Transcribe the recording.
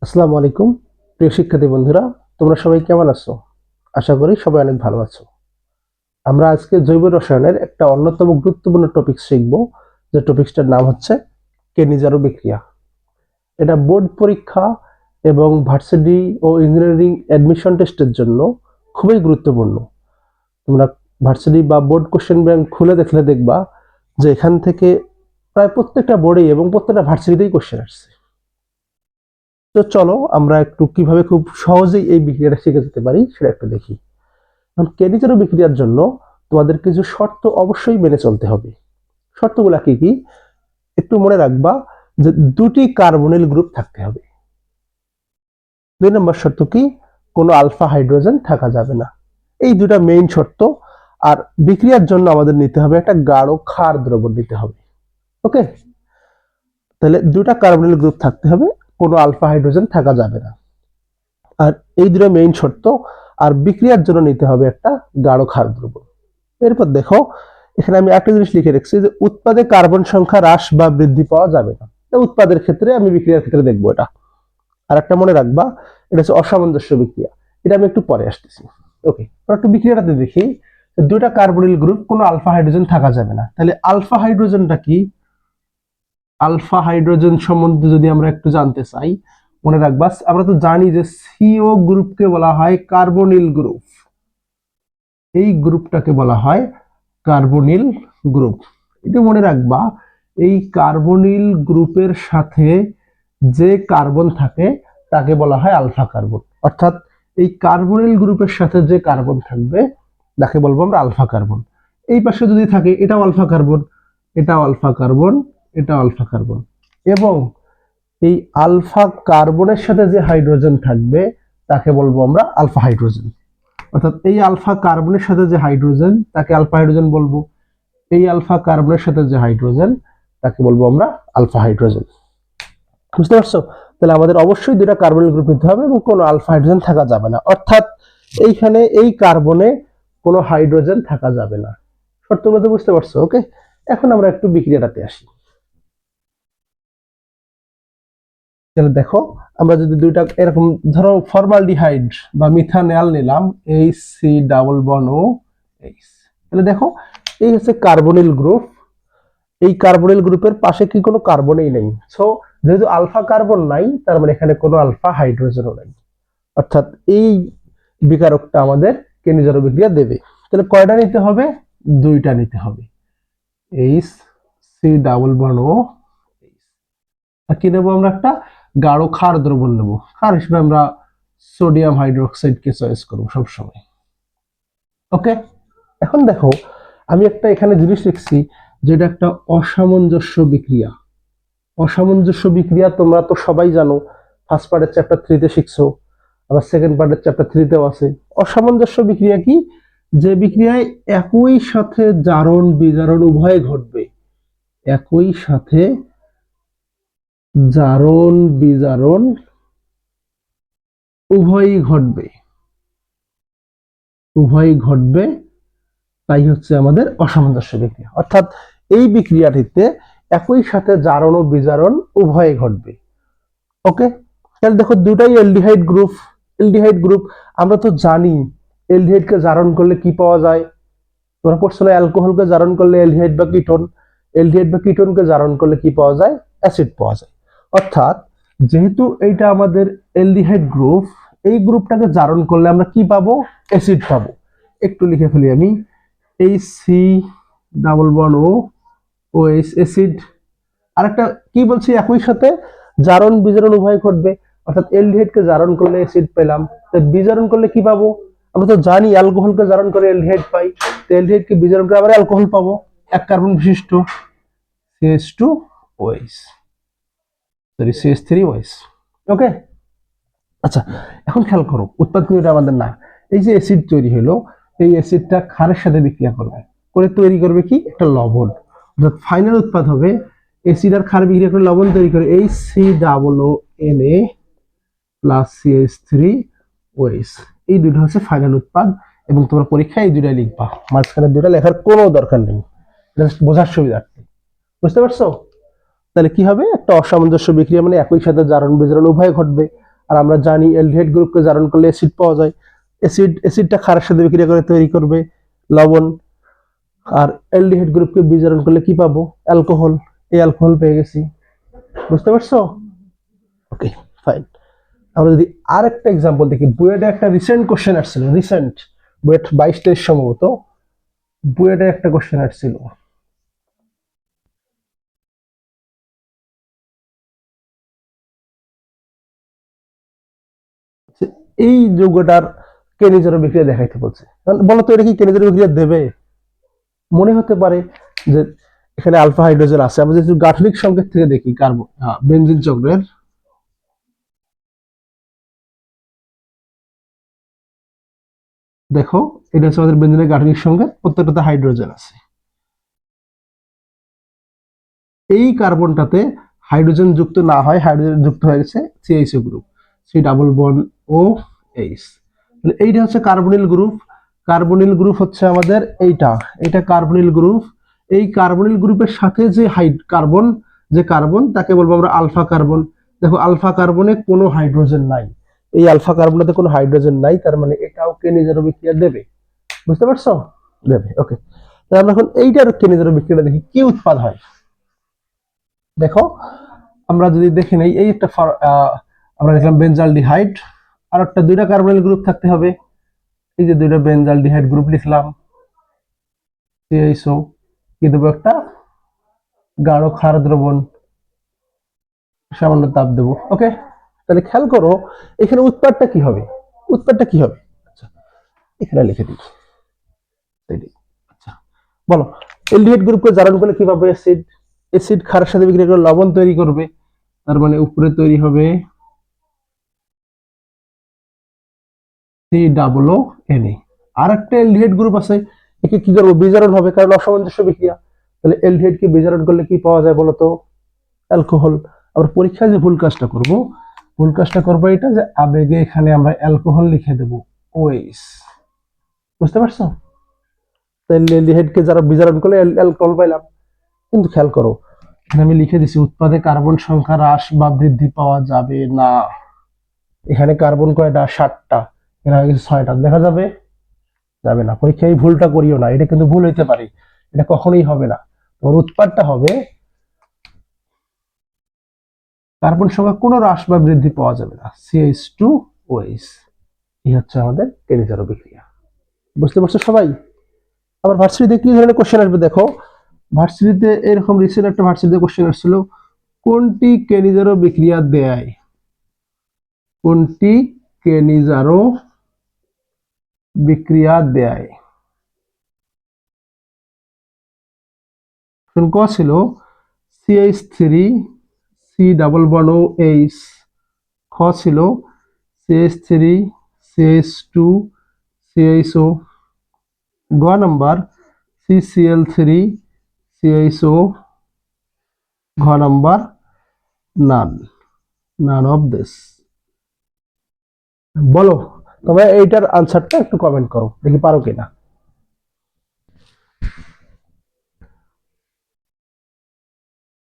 আসসালামু আলাইকুম প্রিয় শিক্ষার্থী বন্ধুরা, তোমরা সবাই কেমন আছো? আশা করি সবাই অনেক ভালো আছো। আমরা আজকে জৈব রসায়নের একটা অন্যতম গুরুত্বপূর্ণ টপিক শিখব, যে টপিকটার নাম হচ্ছে কেনিজারো বিক্রিয়া। এটা বোর্ড পরীক্ষা এবং ভার্সিটি ও ইঞ্জিনিয়ারিং অ্যাডমিশন টেস্টের জন্য খুবই গুরুত্বপূর্ণ। তোমরা ভার্সিটি বা বোর্ড কোশ্চেন ব্যাংক খুলে দেখলে দেখবা যে এখান থেকে প্রায় প্রত্যেকটা বোর্ডেই এবং প্রত্যেকটা ভার্সিটিতেই কোশ্চেন আসছে। তো চলো আমরা একটু কিভাবে খুব সহজেই এই বিক্রিয়াটা শিখে যেতে পারি সেটা একটু দেখি। কেনিজারো বিক্রিয়ার জন্য তোমাদের কিছু শর্ত অবশ্যই মেনে চলতে হবে। শর্তগুলা কি কি একটু মনে রাখবা, যে দুটি কার্বনিল গ্রুপ থাকতে হবে। 2 নম্বর শর্ত কি, কোনো আলফা হাইড্রোজেন থাকা যাবে না। এই দুটা মেইন শর্ত। আর বিক্রিয়ার জন্য আমাদের নিতে হবে একটা গাঢ় ক্ষার দ্রবণ নিতে হবে। ওকে, তাহলে দুটা কার্বনিল গ্রুপ থাকতে হবে, কোনো আলফা হাইড্রোজেন থাকা যাবে না। আর এই দুটো মেইন শর্ত। আর বিক্রিয়ার জন্য নিতে হবে একটা গাঢ় ক্ষার দ্রবণ। এরপর দেখো, এখানে আমি একটা জিনিস লিখে রেখেছি যে উৎপাদে কার্বন সংখ্যা হ্রাস বা বৃদ্ধি পাওয়া যাবে না। উৎপাদের ক্ষেত্রে, আমি বিক্রিয়ার ক্ষেত্রে দেখবো এটা। আর একটা মনে রাখবা, এটা হচ্ছে অসামঞ্জস্য বিক্রিয়া। এটা আমি একটু পরে আসতেছি। ওকে, একটু বিক্রিয়াটাতে দেখি। দুইটা কার্বনিল গ্রুপ, কোনো আলফা হাইড্রোজেন থাকা যাবে না। তাহলে আলফা হাইড্রোজেনটা কি? আলফা হাইড্রোজেন সম্বন্ধে যদি আমরা একটু জানতে চাই, মনে রাখবা আমরা তো জানি যে সিও গ্রুপকে বলা হয় কার্বনিল গ্রুপ। এই গ্রুপটাকে বলা হয় কার্বনিল গ্রুপ। এটা মনে রাখবা, এই কার্বনিল গ্রুপের সাথে যে কার্বন থাকে তাকে বলা হয় আলফা কার্বন। অর্থাৎ এই কার্বনিল গ্রুপের সাথে যে কার্বন থাকবে তাকে বলবো আমরা আলফা কার্বন। এই পাশে যদি থাকে এটাও আলফা কার্বন, এটাও আলফা কার্বন, এটাও আলফা কার্বন। এবং এই আলফা কার্বনের সাথে যে হাইড্রোজেন থাকবে তাকে বলবো আমরা আলফা হাইড্রোজেন। অর্থাৎ এই আলফা কার্বনের সাথে যে হাইড্রোজেন তাকে আলফা হাইড্রোজেন বলবো, এই আলফা কার্বনের সাথে যে হাইড্রোজেন তাকে বলবো আমরা আলফা হাইড্রোজেন। বুঝতে পারছো? তাহলে আমাদের অবশ্যই দুটা কার্বনিল গ্রুপ নিতে হবে এবং কোনো আলফা হাইড্রোজেন থাকা যাবে না। অর্থাৎ এইখানে এই কার্বনে কোনো হাইড্রোজেন থাকা যাবে না। শর্তগুলো বুঝতে পারছো? ওকে, এখন আমরা একটু বিক্রিয়াটাতে আসি। তাহলে দেখো, আমরা যদি দুইটা এরকম ধরো ফরমালডিহাইড বা মিথানল নিলাম, HC ডাবল বন্ড ও H। তাহলে দেখো, এই হচ্ছে কার্বনিল গ্রুপ। এই কার্বনিল গ্রুপের পাশে কি কোনো কার্বনই নেই। সো যেহেতু আলফা কার্বন নাই, তার মানে এখানে কোনো আলফা হাইড্রোজেনও নাই। অর্থাৎ এই বিকারকটা আমাদের কেনিজারো বিক্রিয়া দেবে। তাহলে কয়টা নিতে হবে? দুইটা নিতে হবে, HC ডাবল বন্ড ও H। আর কি নেবো আমরা? একটা গাঢ় ক্ষার দ্রবণ নেবো। ক্ষার হিসেবে আমরা সোডিয়াম হাইড্রোক্সাইডকে চয়েস করবো সবসময়। ওকে, এখন দেখো, আমি একটা এখানে জিনিস লিখছি, যেটা একটা অসামঞ্জস্য বিক্রিয়া। অসামঞ্জস্য বিক্রিয়া তোমরা তো সবাই জানো, ফার্স্ট পার্টের চ্যাপ্টার 3 তে শিখছো, আবার সেকেন্ড পার্টের চ্যাপ্টার 3 তেও আছে। অসামঞ্জস্য বিক্রিয়া কি? যে বিক্রিয়ায় একই সাথে জারণ বিজারণ উভয় ঘটবে। একই সাথে জারণ বিজারণ উভয়ই ঘটবে, উভয়ই ঘটবে, তাই হচ্ছে আমাদের অসামঞ্জস্য বিক্রিয়া। অর্থাৎ এই বিক্রিয়াটিতে একই সাথে জারণ ও বিজারণ উভয়ই ঘটবে। ওকে, তাহলে দেখো দুটাই এলডিহাইড গ্রুপ। এলডিহাইড গ্রুপ, আমরা তো জানি এলডিহাইডকে জারণ করলে কি পাওয়া যায়। তোমরা পড়ছো না, অ্যালকোহলকে জারণ করলে এলডিহাইড বা কিটোন, এলডিহাইড বা কিটোনকে জারণ করলে কি পাওয়া যায়? অ্যাসিড পাওয়া যায়। অর্থাৎ যেহেতু এইটা আমাদের এলডিহাইড গ্রুপ, এই গ্রুপটাকে জারণ করলে আমরা কি পাবো? অ্যাসিড পাবো। একটু লিখে ফেলি আমি, HC ডাবল বন্ড ও OH অ্যাসিড। আরেকটা কি বলছি, একই সাথে জারণ বিজারণ উভয় ঘটবে। অর্থাৎ এলডিহাইডকে জারণ করলে অ্যাসিড পেলাম, বিজারণ করলে কি পাবো? আমরা তো জানি অ্যালকোহলকে জারণ করে এলডিহাইড পাই, তো এলডিহাইডকে বিজারণ করে আবার অ্যালকোহল পাবো, এক কার্বন বিশিষ্ট CH2OH, সরি CH3OH। ওকে, আচ্ছা, এখন খেয়াল করো, উৎপাদ কিন্তু এটা আমাদের না। এই যে অ্যাসিড তৈরি হলো, এই অ্যাসিডটা ক্ষারের সাথে বিক্রিয়া করবে, করে তৈরি করবে কি? একটা লবণ। অর্থাৎ ফাইনাল উৎপাদ হবে অ্যাসিড আর ক্ষার বিক্রিয়া করে লবণ তৈরি করে HCOONA প্লাস CH3OH। এই দুটো হচ্ছে ফাইনাল উৎপাদ, এবং তোমরা পরীক্ষায় এই দুটা লিখবা, মাঝখানে দুটা লেখার কোনো দরকার নেই, জাস্ট বোঝার সুবিধার্থে। বুঝতে পারছো? তাহলে কি হবে, একটা অসামঞ্জস্য বিক্রিয়া, মানে একই সাথে জারণ বিজারণ উভয় ঘটবে। আর আমরা জানি অ্যালডিহাইড গ্রুপকে জারণ করলে অ্যাসিড পাওয়া যায়, অ্যাসিডটা ক্ষারের সাথে বিক্রিয়া করে তৈরি করবে লবণ। আর অ্যালডিহাইড গ্রুপকে বিজারণ করলে কি পাবো, অ্যালকোহল। এই অ্যালকোহল পেয়ে গেছি, বুঝতে পারছো? ওকে, ফাইন। আমরা যদি আর একটা এক্সাম্পল দেখি, বুয়েটে একটা রিসেন্ট কোশ্চেন আসছিল, রিসেন্ট বুয়েট 22-23 সম্ভবত বুয়েটে একটা কোশ্চেন আসছিল। এই যৌগটার কেনিজেরো বিক্রিয়া দেখাইতে বলছে, বলো তো এটা কি কেনিজেরো বিক্রিয়া দেবে? মনে হতে পারে যে এখানে আলফা হাইড্রোজেন আছে। আমরা যদি গাঠনিক সংকেত থেকে দেখি কার্বন বেনজিন চক্রের, দেখো এটা হচ্ছে আমাদের বেনজিনের গাঠনিক সংকেত, প্রত্যেকটাতে হাইড্রোজেন আছে। এই কার্বনটাতে হাইড্রোজেন যুক্ত না হয়, হাইড্রোজেন যুক্ত হয়ে গেছে CHO group, C double bond O H. এইটা হচ্ছে কার্বনিল গ্রুপ। কার্বনিল গ্রুপ হচ্ছে আমাদের এইটা, এটা কার্বনিল গ্রুপ। এই কার্বনিল গ্রুপের সাথে যে কার্বন, যে কার্বন তাকে বলবো আমরা আলফা কার্বন। দেখো আলফা কার্বনে কোনো হাইড্রোজেন নাই, এই আলফা কার্বনটাতে কোনো হাইড্রোজেন নাই, তার মানে এটাও কেনিজেরো বিক্রিয়া দেবে, বুঝতে পারছো? দেবে। ওকে, তাহলে আমরা এখন এইটার কেনিজেরো বিক্রিয়া দেখি কি উৎপাদ হয়। দেখো আমরা যদি দেখে নেই, এই একটা আমরা দেখলাম বেনজালডিহাইড, আর একটা দুইটা কার্বনিল গ্রুপ থাকতে হবে। এই যে দুইটা বেনজালডিহাইড গ্রুপ লিখলাম, CHO, কি দেবো, একটা গাঢ় ক্ষার দ্রবণ, সামান্য তাপ দেবো। ওকে, তাহলে খেয়াল করো এখানে উৎপাদটা কি হবে, উৎপাদটা কি হবে। আচ্ছা, এখানে লিখে দিই। আচ্ছা, বলো এলডিহাইড গ্রুপকে জারণ করলে কি পাবে, অ্যাসিড। অ্যাসিড ক্ষারের সাথে বিক্রিয়া করে লবণ তৈরি করবে, তার মানে উপরে তৈরি হবে COO। আর একটা এলডিহাইড গ্রুপ আছে, একে কি করবো, বিজারণ হবে, কারণ অসামঞ্জস্য বিক্রিয়া। তাহলে এলডিহাইড কে বিজারণ করলে কি পাওয়া যায় বলতো, অ্যালকোহল। আবার পরীক্ষায় যে ভুল কাজটা করব, ভুল কাজটা করবো এটা যে আবেগে এখানে আমরা অ্যালকোহল লিখে দেবো ওএইচ, বুঝতে পারছো? তাহলে এলডিহাইড কে যারা বিজারণ করলে অ্যালকোহল পাইলাম। কিন্তু খেয়াল করো এখানে আমি লিখে দিছি উৎপাদে কার্বন সংখ্যা হ্রাস বা বৃদ্ধি পাওয়া যাবে না। এখানে কার্বন কয়টা, 7টা, এখানে 6টা, দেখা যাবে? যাবে না। পরীক্ষায় এই ভুলটা করিও না, এটা কিন্তু ভুল হইতে পারে, এটা কখনোই হবে না। তোমার উৎপাদটা হবে কার্বন সংখ্যা কোনো হ্রাস বা বৃদ্ধি পাওয়া যাবে না, CH2OH। এই হচ্ছে আমাদের কেনিজারো বিক্রিয়া, বুঝতে পারছো সবাই? আবার ভার্সিটিতে কি ধরনের কোশ্চেন আসবে দেখো, ভার্সিটিতে এরকম রিসেন্ট একটা ভার্সিটিতে কোশ্চেন আসছিল, কোনটি কেনিজারো বিক্রিয়া দেয়, কোনটি কেনিজারো বিক্রিয়া দেয়। ক ছিল CH3 C double bond O H, খ ছিল CH3 CH2 CHO, গ নাম্বার CCl3 CHO, ঘ number none, none of this. বলো তোমরা এইটার আনসারটা একটু কমেন্ট করো, দেখি পারো কিনা।